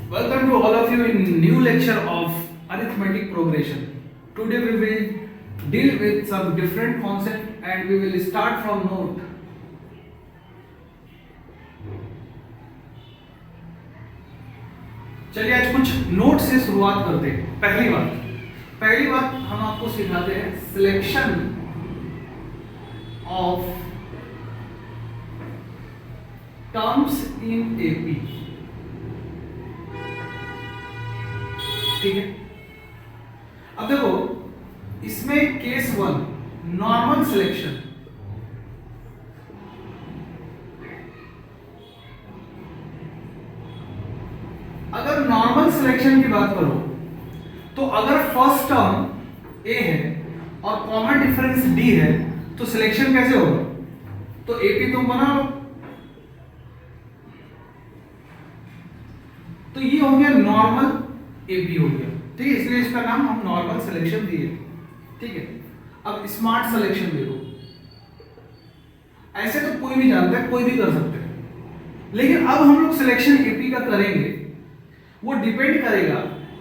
Welcome to all of you in new lecture of arithmetic progression. Today we will deal with some different concept and we will start from note. चलिए आज कुछ note से शुरुआत करते हैं। पहली बात हम आपको सिखाते हैं selection of terms in AP. ठीक है, अब देखो इसमें केस 1 नॉर्मल सिलेक्शन। अगर नॉर्मल सिलेक्शन की बात करो तो अगर फर्स्ट टर्म ए है और कॉमन डिफरेंस डी है तो सिलेक्शन कैसे होगा? तो एपी तुम बना लो, तो ये हो गया नॉर्मल एपी हो गया। ठीक है, इसलिए इसका नाम हम नॉर्मल सिलेक्शन दिए। ठीक है, अब स्मार्ट सिलेक्शन देखो, ऐसे तो कोई भी जानता है, कोई भी कर सकते हैं, लेकिन अब हम लोग सिलेक्शन एपी का करेंगे, वो डिपेंड करेगा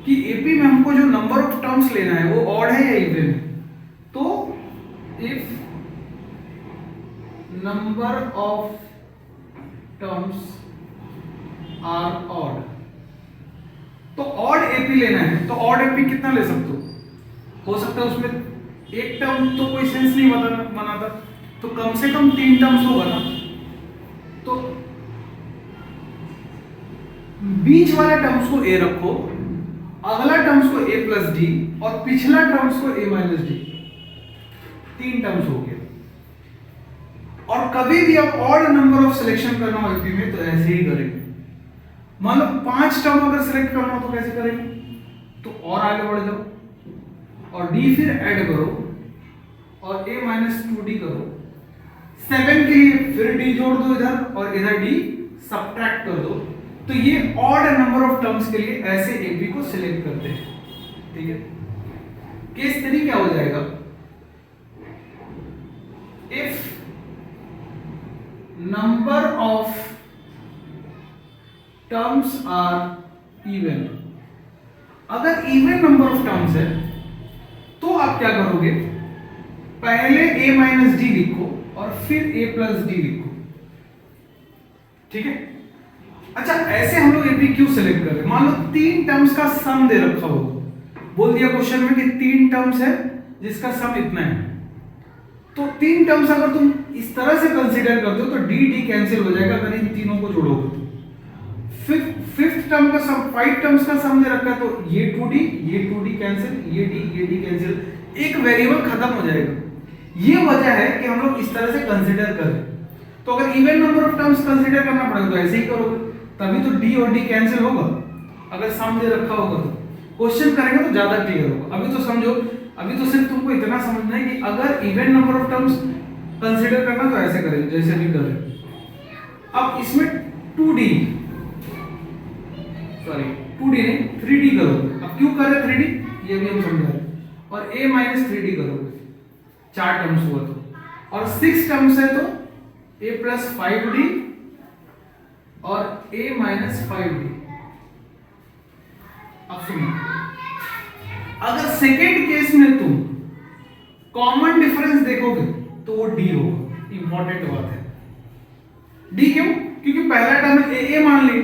कि एपी में हमको जो नंबर ऑफ टर्म्स लेना है वो ऑड है या इवन है। तो if number of terms are odd, तो ऑड एपी लेना है, तो ऑड एपी कितना ले सकते हो सकता है उसमें एक टर्म तो कोई सेंस नहीं बनाता, तो कम से कम 3 टर्म्स होगा ना। तो बीच वाले टर्म्स को ए रखो, अगला टर्म्स को ए प्लस डी और पिछला टर्म्स को ए माइनस डी, 3 टर्म्स हो गए। और कभी भी अब ऑड नंबर ऑफ सिलेक्शन करना हो एपी में तो ऐसे ही करेंगे। मान लो 5 टर्म अगर सिलेक्ट करना हो तो कैसे करेंगे? तो और आगे बढ़ जाओ और डी फिर ऐड करो और a माइनस 2d करो। 7 के लिए फिर d जोड़ दो इधर और इधर d सब्ट्रैक्ट कर दो। तो ये ऑड नंबर ऑफ टर्म्स के लिए ऐसे एपी को सिलेक्ट करते हैं। ठीक है, केस 3 क्या हो जाएगा? If number of terms are even, अगर इवन नंबर ऑफ टर्म्स है तो आप क्या करोगे? पहले a माइनस डी लिखो और फिर a प्लस डी लिखो। ठीक है, अच्छा ऐसे हम लोग एपी क्यों सिलेक्ट कर रहे हैं? मान लो 3 टर्म्स का सम दे रखा हो, बोल दिया क्वेश्चन में कि 3 टर्म्स है जिसका सम इतना है, तो 3 टर्म्स अगर तुम इस तरह से कंसीडर करते हो तो डी डी कैंसिल हो जाएगा अगर इन तीनों को जोड़ोगे तो। फिफ्थ टर्म का सम, 5 टर्म्स का सम दे रखा है तो ये 2d कैंसिल, ये d कैंसिल, एक वेरिएबल खत्म हो जाएगा। ये वजह है कि हम लोग इस तरह से कंसीडर कर रहे हैं। तो अगर even number of terms consider करना पड़ेगा तो ऐसे ही करोगे, तभी तो d और d कैंसिल होगा अगर सम दे रखा होगा तो। क्वेश्चन करेंगे तो ज्यादा क्लियर होगा। अभी तो समझो, अभी तो सिर्फ तुमको इतना समझना है कि अगर even number of terms consider करना तो ऐसे करेंगे जैसे भी कर रहे हैं। अब इसमें 2d नहीं 3d करोगे। अब क्यों कर रहे 3d ये भी हम समझा रहे हैं। और a माइनस 3d करोगे, 4 टर्म्स हुआ तो, और 6 टर्म्स है तो a प्लस 5d और a माइनस 5d। अब सुनो, अगर सेकेंड केस में तुम कॉमन डिफरेंस देखोगे तो वो d होगा। इंपॉर्टेंट बात है, d क्यों? क्योंकि पहला टर्म a मान ली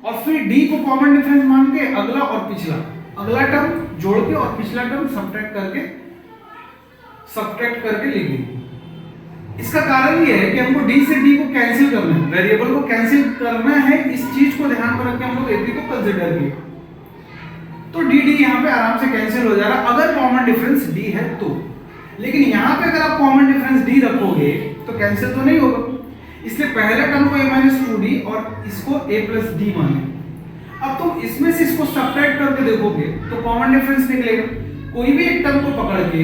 और फिर d को कॉमन डिफरेंस मान के अगला और पिछला, अगला टर्म जोड़ के और पिछला टर्म सब्ट्रैक्ट करके लिख दी। इसका कारण ये है कि हमको d से d को कैंसिल करना है, वेरिएबल को कैंसिल करना है। इस चीज को ध्यान में रख के हम लोग एपी को कंसीडर किए। तो डी डी यहाँ पे आराम से कैंसिल हो जाएगा अगर कॉमन डिफरेंस d है तो। लेकिन यहाँ पे अगर आप कॉमन डिफरेंस d रखोगे तो कैंसिल तो नहीं होगा, इसलिए पहले टर्म को a माइनस 2d और इसको a प्लस डी माने। अब तुम इसमें से इसको सब्ट्रैक्ट करके देखोगे तो कॉमन डिफरेंस निकलेगा। कोई भी एक टर्म को पकड़ के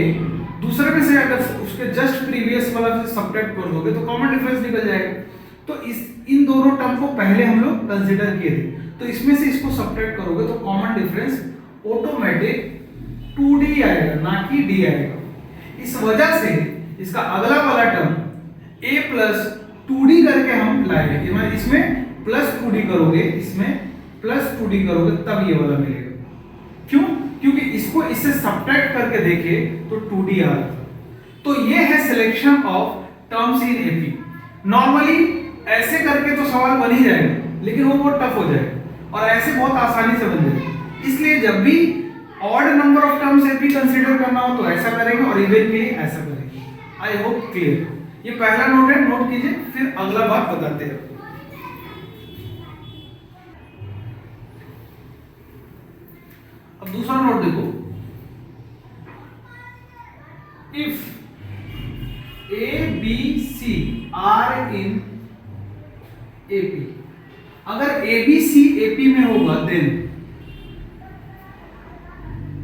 दूसरे में से अगर उसके जस्ट प्रीवियस वाला से सब्ट्रैक्ट कर दोगे तो कॉमन डिफरेंस निकल जाएगा। तो इन दोनों टर्म को पहले हम लोग कंसीडर किए थे, तो इसमें से इसको सब्ट्रैक्ट करोगे तो कॉमन डिफरेंस ऑटोमेटिक 2d आएगा, ना कि d आएगा। इस वजह से इसका अगला वाला टर्म a प्लस 2d करके हम लाएंगे। इसमें प्लस 2d करोगे, इसमें प्लस 2d करोगे तब ये वाला मिलेगा। क्यों? क्योंकि इसको इससे सब्ट्रैक्ट करके देखे तो 2d आ रहा था। तो ये है selection of terms in AP. Normally ऐसे करके तो सवाल बन ही जाएगा, लेकिन वो बहुत टफ हो जाएगा और ऐसे बहुत आसानी से बन जाएगा। इसलिए जब भी odd number of terms AP consider करना हो तो ऐसा करेंगे और इवन के लिए ऐसा करेंगे। I hope clear. ये पहला नोट है, नोट कीजिए, फिर अगला बात बताते हैं। अब दूसरा नोट देखो, if A B C are in AP, अगर ए बी सी एपी में होगा then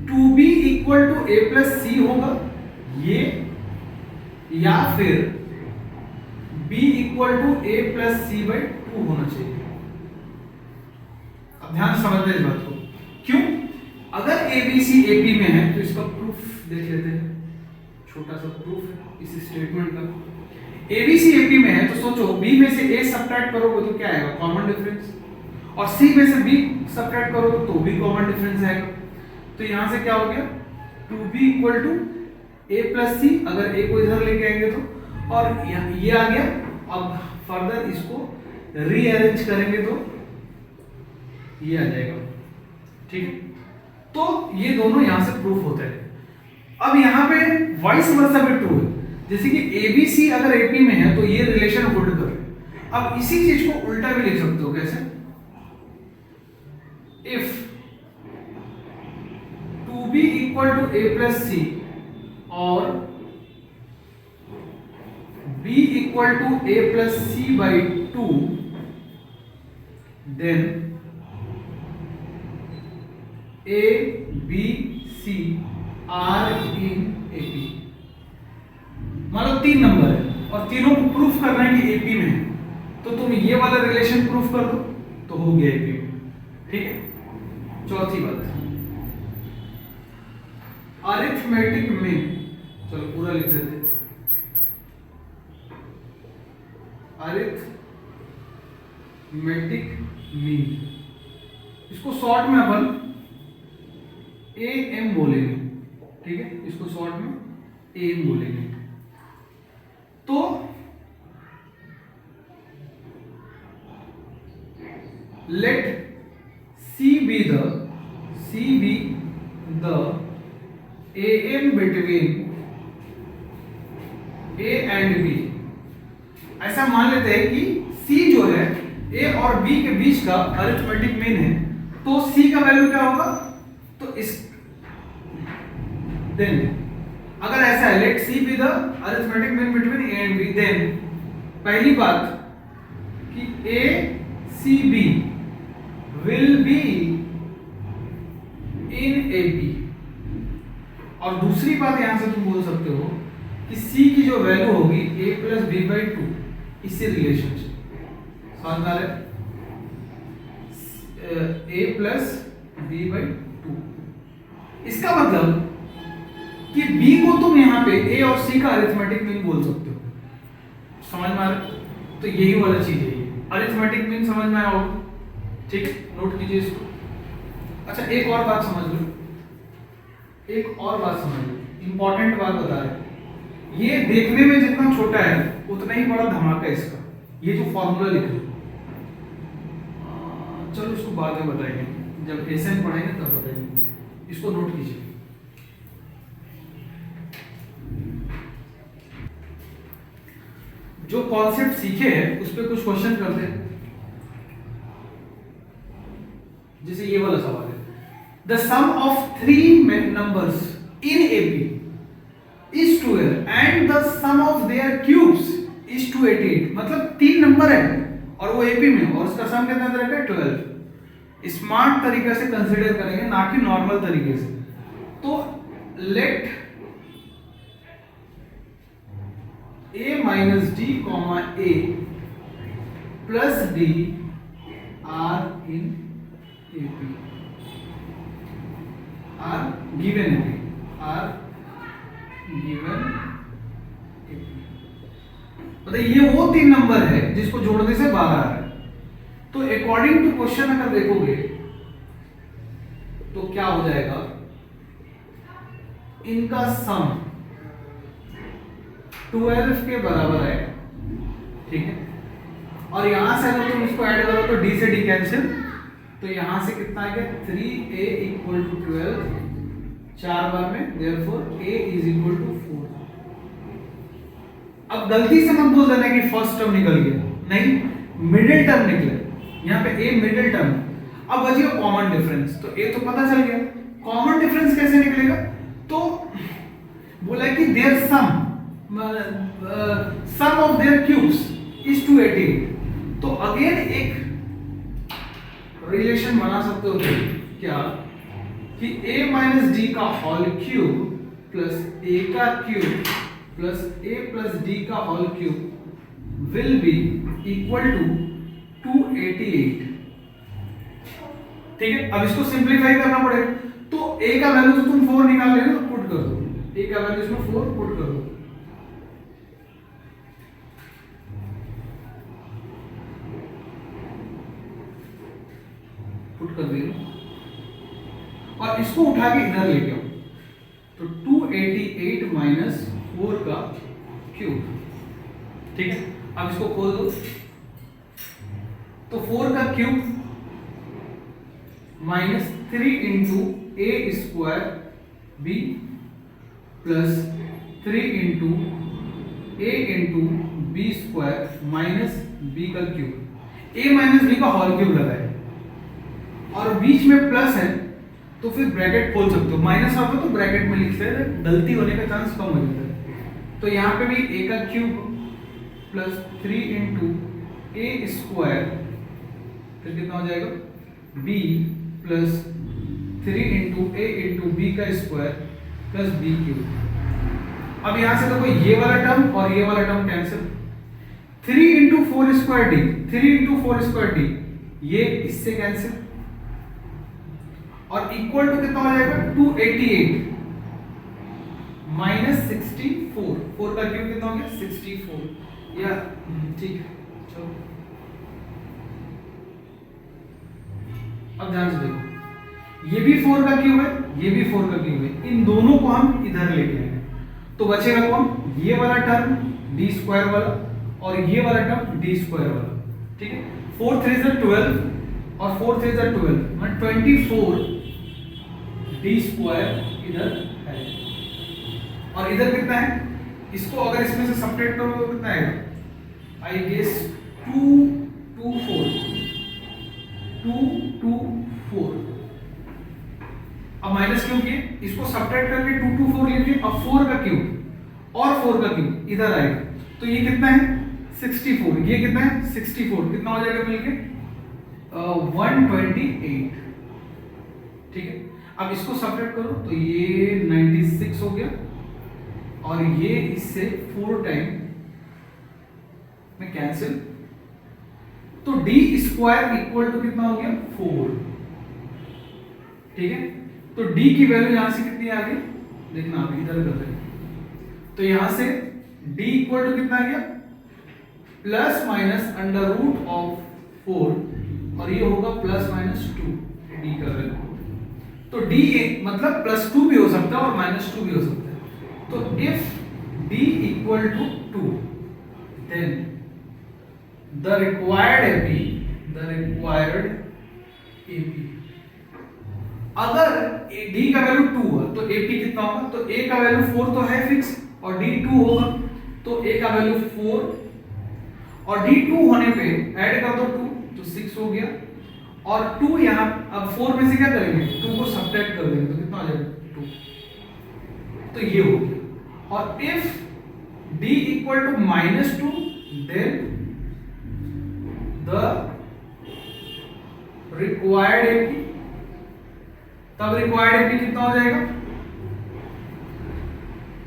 2b equal to A plus C होगा ये, या फिर b equal to A plus C by 2 होना चाहिए। अब ध्यान समझना इस बात को। क्यों? अगर A B C A P में है तो इसका प्रूफ देख लेते हैं। छोटा सा प्रूफ है इस स्टेटमेंट का। ए बी सी ए पी में है तो सोचो b में से a सब्ट्रैक्ट करोगे तो क्या आएगा? Common difference. और c में से b सब्ट्रैक्ट करोगे तो भी कॉमन डिफरेंस आएगा। तो यहां से क्या हो गया? 2b equal to a plus C, अगर a को इधर लेके आएंगे तो, और ये आ गया। अब फर्दर इसको रीअरेंज करेंगे तो ये आ जाएगा। ठीक है, तो ये दोनों यहां से प्रूफ होता है। अब यहां पे वाइस वर्सा भी ट्रू है, जैसे कि ABC अगर AP में है तो ये रिलेशन होल्ड कर रहे हैं। अब इसी चीज को उल्टा भी लिख सकते हो। कैसे? If 2b equal to a plus C और b equal to a plus C by 2, then A B C R in AP। मान लो 3 नंबर है और तीनों को प्रूफ करना है कि AP में है, तो तुम ये वाला रिलेशन प्रूफ कर दो तो हो गया AP में। ठीक है, चौथी बात अरिथमेटिक में, चलो पूरा लिख देते। अरिथमेटिक मीन, इसको शॉर्ट में अपन AM बोलेंगे। ठीक है, इसको शॉर्ट में AM बोलेंगे। तो late C be the AM between A and B। ऐसा मान लेते हैं कि C जो है A और B के बीच का अरिथमेटिक मीन है, तो C का वैल्यू क्या होगा? तो इस देन अगर ऐसा है let C be the arithmetic mean between A and B, then पहली बात कि A C B will be in A B, और दूसरी बात यहां से तुम बोल सकते हो कि सी की जो वैल्यू होगी ए प्लस बी बाई 2, इससे रिलेशनशिप समझ आ रहा है? ए प्लस बी बाई 2, इसका मतलब कि b को तुम यहां पे a और c का अरिथमेटिक मीन बोल सकते हो। समझ में आ रहा है? तो यही वाला चीज है, ये अरिथमेटिक मीन समझ में आया होगा। ठीक है, नोट कीजिए इसको। अच्छा, एक और बात समझ लो, एक और बात समझ लो, इंपॉर्टेंट बात बता रहे। ये देखने में जितना छोटा है उतना ही बड़ा धमाका है इसका। ये जो फॉर्मूला लिख लो, चलो इसको बाद में बताएंगे, जब एसएन पढ़ेंगे तब बताएंगे। इसको नोट कीजिए। जो कॉन्सेप्ट सीखे हैं उस पर कुछ क्वेश्चन करते हैं। जैसे ये वाला सवाल है, the sum of 3 numbers in AP is 12 and the sum of their cubes is 288। मतलब 3 नंबर है और वो एपी में, और उसका सम कितना रहेगा? 12। स्मार्ट तरीके से कंसीडर करेंगे, ना कि नॉर्मल तरीके से। तो late a minus d comma a plus d are in AP, are given AP, are given AP। मतलब ये वो 3 नंबर है जिसको जोड़ने से 12 आ रहा है। तो तो अकॉर्डिंग टू क्वेश्चन अगर देखोगे तो क्या हो जाएगा, इनका सम 12 के बराबर है, ठीक है। और यहां से अगर तुम इसको ऐड करो तो d से d कैंसिल, तो यहां से कितना आ गया 3a इक्वल टू 12 4 बार में, therefore a is equal to 4। अब गलती से मत बोल देना कि फर्स्ट टर्म निकल गया, नहीं, मिडिल टर्म निकले, यहाँ पे a मिडिल टर्म। अब बचिए कॉमन डिफरेंस, तो a तो पता चल गया, कॉमन डिफरेंस कैसे निकलेगा, तो बोला कि their sum of their cubes is 288। तो अगेन एक रिलेशन बना सकते हो क्या, कि a माइनस डी का होल क्यूब प्लस a का cube plus a plus d का whole cube will be equal to 288, ठीक है। अब इसको सिंप्लीफाई करना पड़ेगा, तो a का वैल्यू तो तुम 4 निकाल लेना, पुट कर दो, a का वैल्यू इसमें 4 पुट कर दो, पुट कर दिया, और इसको उठा के इधर लेके आओ, तो 288 माइनस 4 का क्यूब, ठीक है। अब इसको खोल दो, तो 4 का cube minus 3 into A square B plus 3 into A into B square minus B का क्यूब, ए माइनस बी का होल क्यूब लगा है और बीच में प्लस है, तो फिर ब्रैकेट खोल सकते हो, माइनस होगा तो ब्रैकेट में लिख लेते, गलती होने का चांस कम हो जाता है। तो यहाँ पे भी a का cube plus 3 into A square, फिर कितना हो जाएगा b plus 3 into A into B का स्क्वायर प्लस बी क्यूब। अब यहाँ से देखो ये वाला टर्म और ये वाला term cancel, 3 into 4 square D, 3 into 4 square D, ये इससे कैंसिल, और इक्वल टू कितना हो जाएगा 288 माइनस 64, 4 का क्यूब कितना हो गया 64, या ठीक है। चलो अब ध्यान से देखो, ये भी 4 का क्यूब है, ये भी 4 का क्यूब है, इन दोनों को हम इधर लेके आएंगे, तो बचेगा कौन, ये वाला टर्म डी स्क्वायर वाला और ये वाला टर्म डी स्क्वायर वाला, ठीक है। 4 3 से 12 और 4 3 से 12 मतलब 24 डी स्क्वायर इधर है, और इधर कितना है, इसको अगर इसमें से सब्ट्रैक्ट करो तो कितना आएगा, आई गेस 2 2 4 2 2 4। अब माइनस क्यों किए, इसको सब्ट्रैक्ट करके 2 2 4 लिखिए, अब 4 का क्यूब और 4 का क्यूब इधर आएगा, तो ये कितना है 64, ये कितना है 64, कितना हो जाएगा मिलके 128, ठीक है। अब इसको सब्ट्रैक्ट करो तो ये 96 हो गया, और ये इससे 4 टाइम में कैंसिल, तो डी स्क्वायर इक्वल टू कितना हो गया 4, ठीक है। तो डी की वैल्यू यहां से कितनी आ गई, देखना आप इधर कर रहे, तो यहां से डी इक्वल टू कितना आ गया plus minus under root of 4, और ये होगा प्लस माइनस 2 डी का वैल्यू, तो डी मतलब प्लस 2 भी हो सकता है और माइनस 2 भी हो सकता है। तो if d equal to 2 then the required AP, अगर डी का वैल्यू 2 है तो एपी कितना होगा, तो ए का वैल्यू 4 तो है फिक्स और डी 2 होगा, तो ए का वैल्यू 4 और डी 2 होने पे ऐड कर दो 2 तो 6 हो गया, और 2 यहां अब 4 में से क्या करेंगे 2 को सब्ट्रैक्ट कर देंगे, तो कितना हो जाएगा 2, तो ये हो गया। और if d equal to -2 then the required AP, तब रिक्वायर्ड एपी कितना हो जाएगा,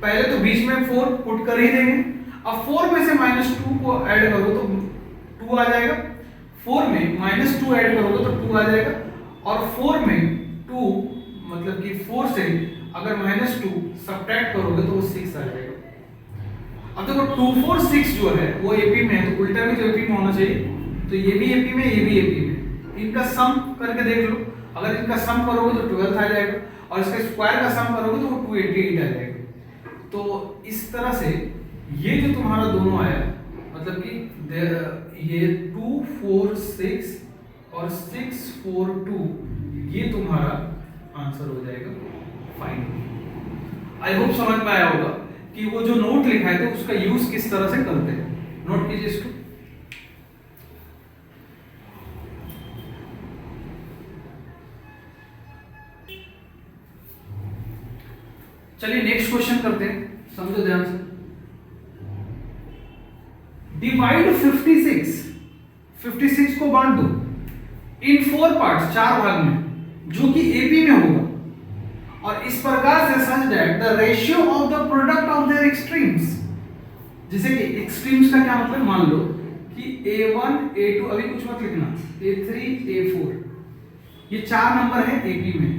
पहले तो बीच में 4 पुट कर ही देंगे, अब 4 में से -2 को ऐड करो तो 2 आ जाएगा, 4 में -2 ऐड करोगे तो 2 आ जाएगा, और 4 में 2 मतलब कि 4 से अगर -2 सब्ट्रैक्ट करोगे तो वो 6 आ जाएगा। अब देखो 2 4 6 जो है वो एपी में है, तो उल्टा भी तो एपी में होना चाहिए, तो ये भी एपी में, ये भी एपी में। इनका सम करके देख लो, अगर इनका सम करोगे तो 12 आ जाएगा, और इसका स्क्वायर का सम करोगे तो वो 288 आ जाएगा। तो इस तरह से ये जो तुम्हारा दोनों आया, मतलब कि ये 2 4 6 और 6 4 2, ये तुम्हारा आंसर हो जाएगा फाइनल। आई होप समझ में आया होगा कि वो जो नोट लिखा है तो उसका यूज किस तरह से करते हैं। नोट कीजिए इसको। चलिए नेक्स्ट क्वेश्चन करते हैं, समझो ध्यान से। डिवाइड 56 को बांट दो इन 4 पार्ट्स, 4 भाग में, जो कि एपी में होगा, और इस प्रकार से such that the ratio of the product of their extremes. जैसे कि एक्सट्रीम्स का क्या मतलब, मान लो कि a1 a2, अभी कुछ मत लिखना, a3 a4, ये 4 नंबर है एपी में,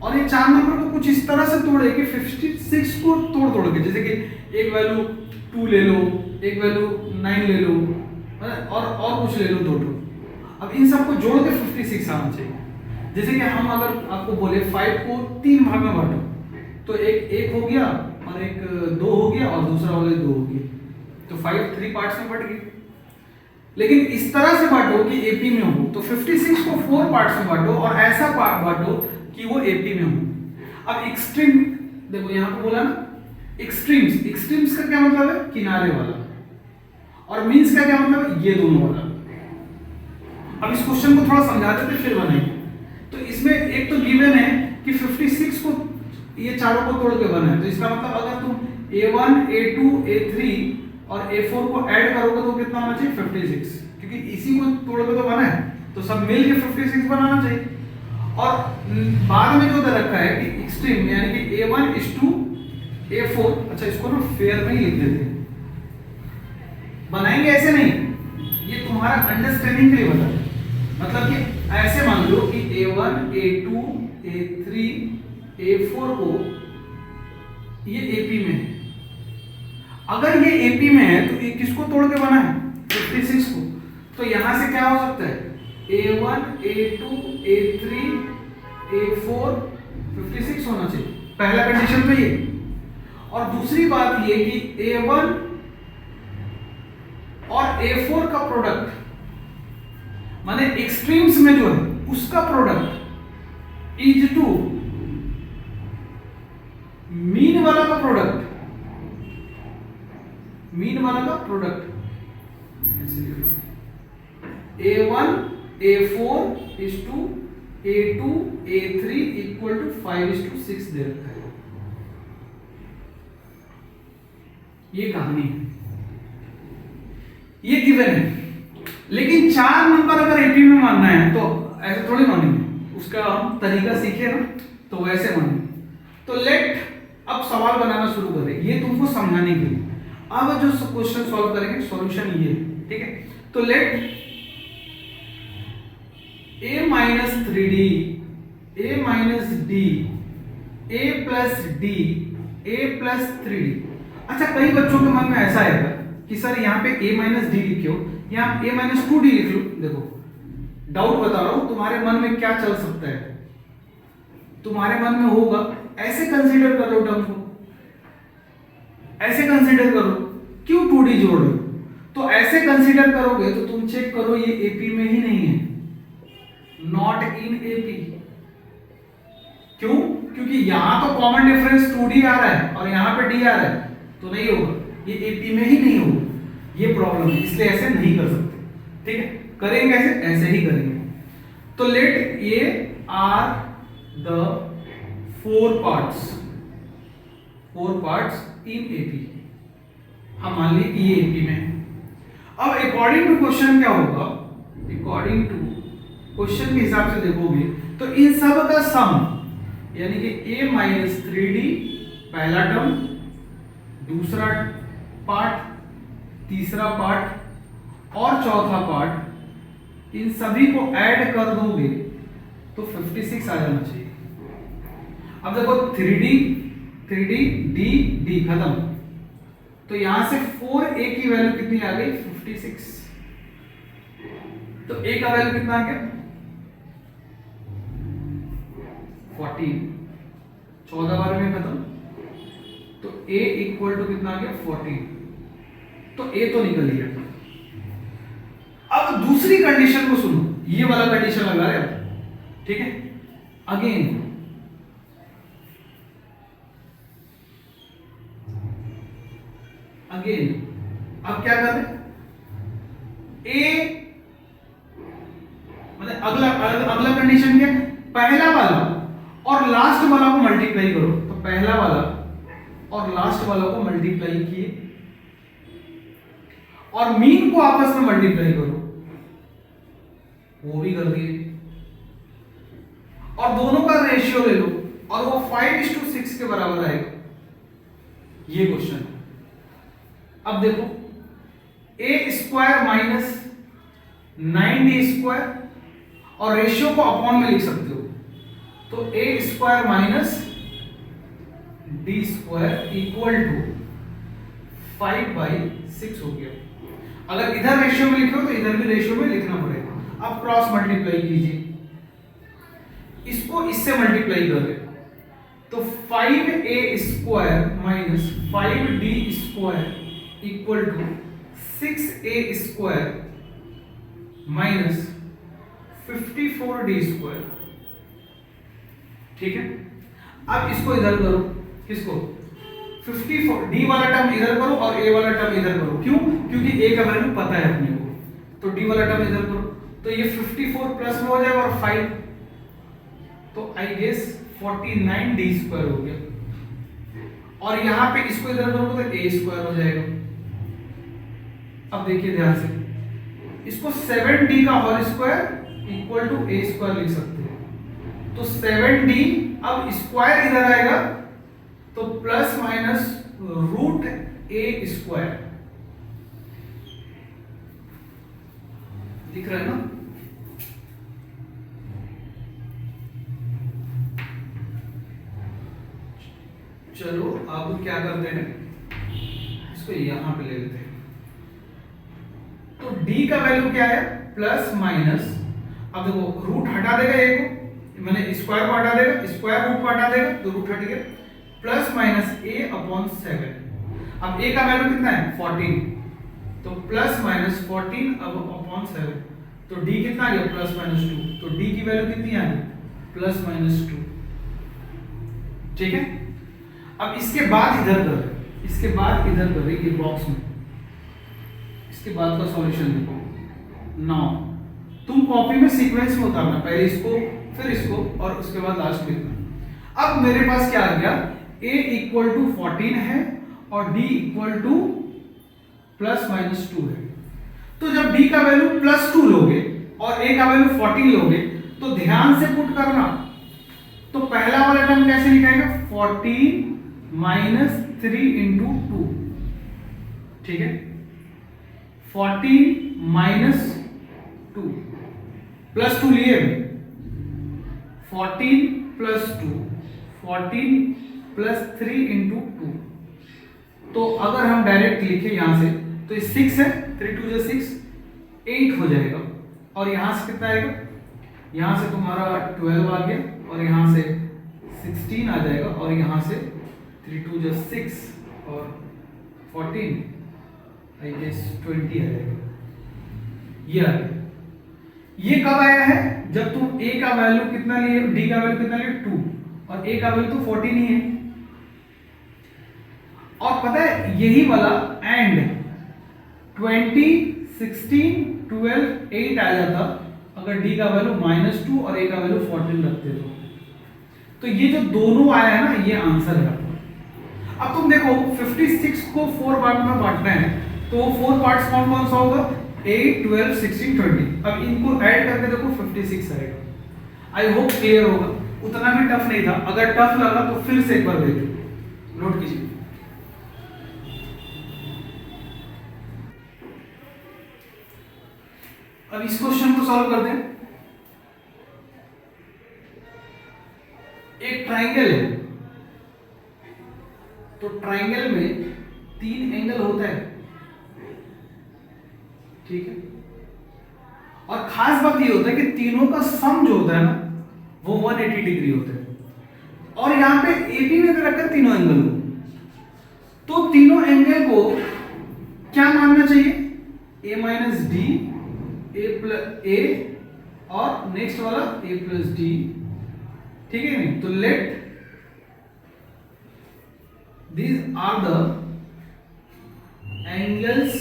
और ये 4 नंबर को कुछ इस तरह से तोड़े कि 56 को तोड़ के, जैसे कि एक वैल्यू 2 ले लो, एक वैल्यू 9 ले लो, और कुछ ले लो 2। अब इन सबको जोड़ के 56 आना चाहिए। जैसे कि हम अगर आपको बोले 5 को 3 भाग में बांटो, तो एक हो गया, और एक 2 हो गया, और दूसरा हो गया 2 हो गया, तो 5 3 पार्ट्स में बट गई। लेकिन इस तरह से बांटो कि एपी में हो, तो 56 को 4 पार्ट्स में बांटो, और ऐसा बांटो कि वो एपी में हो। अब एक्सट्रीम देखो, यहां पे बोला ना एक्सट्रीम्स का क्या मतलब है, किनारे वाला, और मीन्स का क्या मतलब है, ये दोनों वाला। अब इस क्वेश्चन को थोड़ा समझा देते फिर बनाएंगे। तो इसमें एक तो गिवन है कि 56 को ये चारों को तोड़ के बना है, तो इसका मतलब अगर तुम a1 a2 a3 और a4 को ऐड करोगे तो कितना होना चाहिए, 56, क्योंकि इसी को तोड़ के तो बना है, तो सब मिल के 56 बनाना चाहिए। और बाद में जो दे रखा है कि एक्सट्रीम, यानी कि a1 is to a4, अच्छा इसको ना फेयर में ही लिख देते हैं, बनाएंगे ऐसे नहीं, ये तुम्हारा अंडरस्टैंडिंग के लिए बता, मतलब कि ऐसे मान लो कि a1 a2 a3 a4 को ये एपी में है। अगर ये एपी में है तो ये किसको तोड़ के बना है, 56 को। तो यहां से क्या हो सकता है, a1 a2 a3 a4 56 होना चाहिए, पहला कंडीशन तो ये। और दूसरी बात ये कि a1 और a4 का प्रोडक्ट, माने एक्सट्रीम्स में जो है उसका प्रोडक्ट इज टू मीन वाला का product, a1 a4 is to a2 a3 equal to 5 is to 6 दे रखा है। ये कहानी है, ये गिवन है। लेकिन 4 नंबर अगर एपी में मानना है तो ऐसे थोड़ी मानेंगे, उसका हम तरीका सीखे ना, तो वैसे मानेंगे। तो लेट अब सवाल बनाना शुरू करें, ये तुमको समझाने के लिए। अब जो क्वेश्चन सॉल्व करेंगे सॉल्यूशन ये, ठीक है। तो late a minus 3d a minus d a plus d a plus 3d। अच्छा, कई बच्चों के मन में ऐसा आएगा कि सर यहाँ पे a minus d लिखे हो, यहाँ a minus 2d लिख लो। देखो डाउट बता रहा हूं, तुम्हारे मन में क्या चल सकता है, तुम्हारे मन में होगा ऐसे कंसीडर कर लो टर्म को, ऐसे कंसीडर करो, क्यों 2d जोड़ रहे हो। तो ऐसे कंसीडर करोगे तो तुम चेक करो ये एपी में ही नहीं है, नॉट इन एपी। क्यों, क्योंकि यहां तो कॉमन डिफरेंस 2d आ रहा है और यहां पे d आ रहा है, तो नहीं होगा, ये एपी में ही नहीं होगा, ये प्रॉब्लम है, इसलिए ऐसे नहीं कर सकते। ठीक है, करेंगे ऐसे, ऐसे ही करेंगे। तो लेट ये are the 4 parts in AP, हम मान ली कि ये एपी में है। अब अकॉर्डिंग टू क्वेश्चन क्या होगा, अकॉर्डिंग टू क्वेश्चन के हिसाब से देखोगे तो इन सब का सम, यानी कि a माइनस 3d पहला टर्म, दूसरा पार्ट, तीसरा पार्ट और चौथा पार्ट, इन सभी को ऐड कर दोगे तो 56 आ जाना चाहिए। अब देखो 3d d खत्म, तो यहां से 4a की वैल्यू कितनी आ गई, 56। तो a का वैल्यू कितना आ गया 14, 14 बार में खत्म, तो a इक्वल टू कितना आ गया 14, तो a तो निकल गया। अब दूसरी कंडीशन को सुनो, ये वाला कंडीशन लगा रहे हो, ठीक है। अगेन अब क्या कर रहे हैं, a मतलब अगला कंडीशन क्या है, पहला वाला और लास्ट वाला को मल्टीप्लाई करो, तो पहला वाला और लास्ट वाला को मल्टीप्लाई किए और मीन को आपस में मल्टीप्लाई करो, वो भी कर दिए, और दोनों का रेशियो ले लो और वो 5:6 के बराबर आएगा। ये क्वेश्चन है। अब देखो a square minus 9d square, और रेशियो को अपॉन में लिख सकते हो, तो a square minus d square equal to 5/6 हो गया। अगर इधर रेशियो में लिखो तो इधर भी रेशियो में लिखना पड़ेगा। अब क्रॉस मल्टीप्लाई कीजिए, इसको इससे मल्टीप्लाई कर रहे, तो 5a square minus 5d square equal to 6a square minus 54d square, ठीक है। अब इसको इधर करो, किसको 54 d वाला टर्म इधर करो और a वाला टर्म इधर करो, क्यों, क्योंकि a का वैल्यू पता है अपने को, तो d वाला टर्म इधर करो, तो ये 54 प्लस में हो जाएगा और 5, तो आई गेस 49d स्क्वायर हो गया, और यहां पे इसको इधर करोगे तो a स्क्वायर हो जाएगा। अब देखिए ध्यान से, इसको 7d का whole square equal to a square लिख सकते हैं, तो 7d, अब स्क्वायर इधर आएगा तो plus minus root a square, दिख रहा है ना। चलो अब क्या करते हैं, इसको यहां पे ले लेते हैं, तो d का वैल्यू क्या है प्लस माइनस, अब देखो रूट हटा देगा a को, मैंने स्क्वायर को हटा देगा, स्क्वायर रूट को हटा देगा तो रूट हट गया, प्लस माइनस a/7। अब a का वैल्यू कितना है 14, तो प्लस माइनस 14 अब /7, तो d कितना आ गया प्लस माइनस 2, तो d की वैल्यू कितनी आ गई प्लस माइनस 2, ठीक है। अब इसके बाद इधर कर, इसके बाद इधर कर ये बॉक्स में, इसके बाद का सॉल्यूशन देखो। नाउ तुम कॉपी में सीक्वेंस में उतारना, पहले इसको फिर इसको और उसके बाद लास्ट में लिखना। अब मेरे पास क्या आ गया, a इक्वल टू 14 है और d equal two plus minus 2 है, तो जब d का वैल्यू प्लस 2 लोगे और a का वैल्यू 14 लोगे तो ध्यान से पुट करना, तो पहला वाला टर्म कैसे लिखाएगा 14 माइनस 3 इंटू 2, ठीक है, 14 माइनस 2 प्लस 2 लिए, 14 प्लस 2, 14 प्लस 3 इंटू 2, तो अगर हम डायरेक्ट लिखे यहां से तो ये 6 है, 3 2 जा 6, 8 हो जाएगा, और यहां से कितना आएगा, यहां से तुम्हारा 12 आ गया और यहां से 16 आ जाएगा, और यहां से 3 2 जा 6 और 14 आई गेस 20 आ जाएगा। ये आ गया। ये कब आया है, जब तुम a का वैल्यू कितना लिए, d का वैल्यू कितना लिए 2, और a का वैल्यू तो 14 ही है। और पता है यही वाला एंड 20 16 12 8 आ जाता अगर d का वैल्यू -2 और a का वैल्यू 14 रखते तो ये जो दोनों आया है ना, ये आंसर है। अब तुम देखो 56 को 4 पार्ट में बांटना है, तो 4 पार्ट्स कौन कौन सा होगा 8 12 16 20। अब इनको ऐड करके देखो 56 आएगा। आई होप क्लियर होगा, उतना भी टफ नहीं था। अगर टफ लगा तो फिर से एक बार देखो, नोट कीजिए। अब इस क्वेश्चन को सॉल्व करते हैं। एक ट्राइंगल है, तो ट्राइंगल में 3 एंगल होता है, ठीक है, और खास बात ये होता है कि तीनों का सम जो होता है ना वो 180 डिग्री होता है। और यहाँ पे एपी में रखा तीनों एंगल को, तो तीनों एंगल को क्या मानना चाहिए, a minus D, A plus A और नेक्स्ट वाला a प्लस डी, ठीक है नहीं। तो late these are the angles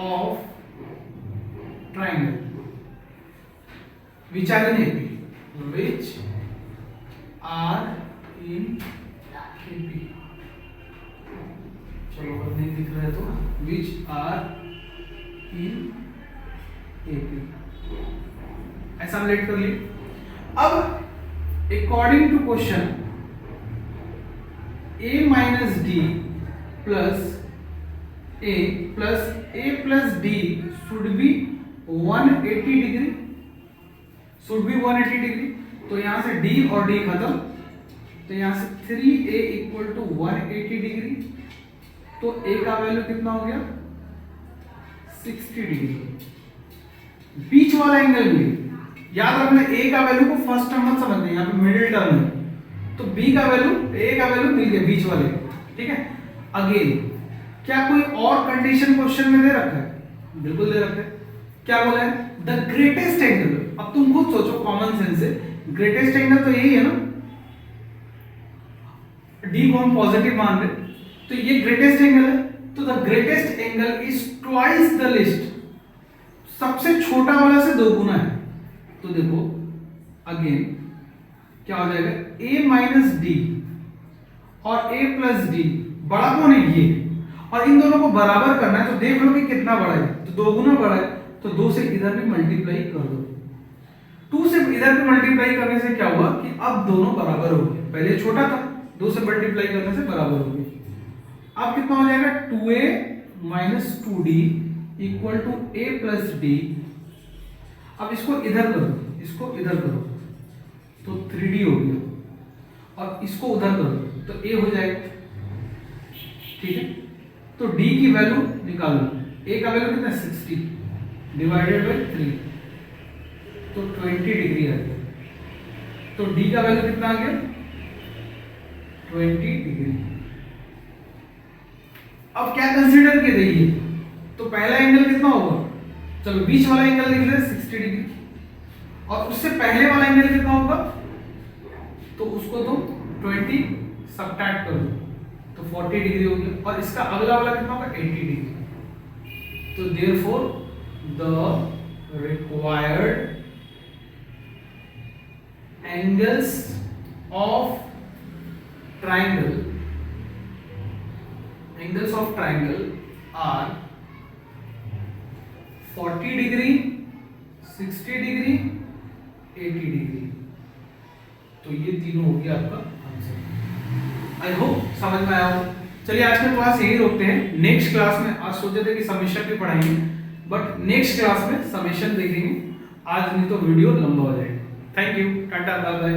of triangle which are in AP, which are in AP। चलो अगर नहीं दिख रहा है तो which are in AP, ऐसा हम लेट कर लिए। अब according to question a minus d plus a plus d should be 180 degree, should be 180 degree. तो यहां से d और d खत्म, तो यहां से 3a इक्वल टू 180 डिग्री। तो a का वैल्यू कितना हो गया 60 डिग्री। बीच वाला एंगल भी याद रखना, a का वैल्यू को फर्स्ट टर्म मत समझना, यहाँ पे मिडिल टर्म है। तो b का वैल्यू a का वैल्यू मिल गया बीच वाले, ठीक है। अगेन क्या कोई और कंडीशन क्वेश्चन में दे रखा है, बिल्कुल दे रखा है। क्या बोला है, द ग्रेटेस्ट एंगल। अब तुम खुद सोचो कॉमन सेंस से, ग्रेटेस्ट एंगल तो यही है ना, d को हम पॉजिटिव मान रहे, तो ये ग्रेटेस्ट एंगल है। तो the greatest angle is twice the list, सबसे छोटा वाला से 2 गुना है। तो देखो अगेन क्या हो जाएगा, a माइनस डी और a प्लस डी, बड़ा कौन है ये, और इन दोनों को बराबर करना है। तो देख लो कि कितना बड़ा है, तो 2 गुना बड़ा है, तो 2 से इधर भी मल्टीप्लाई कर दो। 2 से इधर भी मल्टीप्लाई करने से क्या हुआ कि अब दोनों बराबर हो गए, पहले छोटा था, 2 से मल्टीप्लाई करने से बराबर हो गए। अब कितना हो जाएगा 2a minus 2d equal to a plus d. अब इसको इधर करो, इसको इधर करो, तो 3d हो गया, और इसको उधर करो तो a हो जाएगा, ठीक है। तो d की वैल्यू निकालो, a का वैल्यू कितना 60 डिवाइडेड बाय 3, तो 20 डिग्री आ गया। तो d का वैल्यू कितना आ गया 20 डिग्री। अब क्या कंसीडर किए देखिए, तो पहला एंगल कितना होगा, चलो बीच वाला एंगल लिख ले 60 डिग्री, और उससे पहले वाला एंगल कितना होगा, तो उसको तुम 20 सबट्रैक्ट कर दो, तो 40 डिग्री हो गया। और इसका अगला वाला कितना होगा 80 डिग्री। तो therefore the required angles of triangle, angles of triangle are 40 degree, 60 degree, 80 degree. तो ये तीनों हो गया आपका आंसर। आई होप समझ में आया हो। चलिए आज का क्लास यही रोकते हैं। नेक्स्ट क्लास में, आज सोचे थे कि समेशन भी पढ़ाएंगे, बट नेक्स्ट क्लास में समेशन देखेंगे। आज नहीं तो वीडियो लंबा हो जाएगा। थैंक यू, टाटा, बाय बाय।